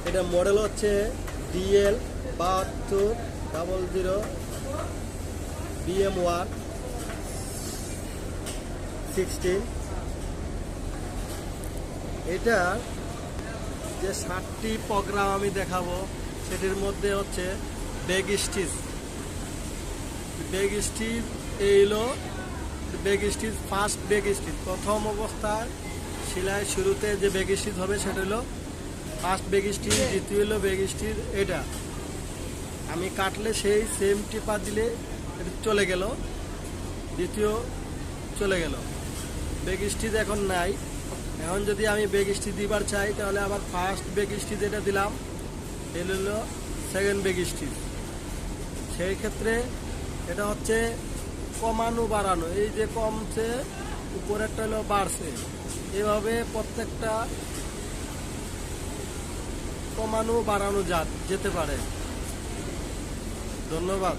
এটা মডেল হচ্ছে DL7200 BM116। এটা যে 7টি প্রোগ্রাম আমি দেখাবো সেটির মধ্যে হচ্ছে ব্যাক স্টিচ। এইলো back stitch, first back stitch. প্রথম অবস্থায় সেলাই শুরুতে যে ব্যাক স্টিচ হবে সেটা হলো ফার্স্ট ব্যাক স্টিচ। দ্বিতীয় হলো ব্যাক স্টিচ। এটা আমি কাটলে সেই সেম টিপা দিলে এটা চলে গেল, দ্বিতীয় চলে গেল। ব্যাক স্টিচ এখন নাই। এখন যদি আমি ব্যাক স্টিচ দিবার চাই তাহলে আবার ফার্স্ট ব্যাক স্টিচ এটা দিলাম, এটা হলো সেকেন্ড ব্যাক স্টিচ। সেই ক্ষেত্রে এটা হচ্ছে কমানো বাড়ানো, এই যে কমছে উপরেরটা হলো বাড়ছে, এভাবে প্রত্যেকটা কমানো বাড়ানো যেতে পারে। ধন্যবাদ।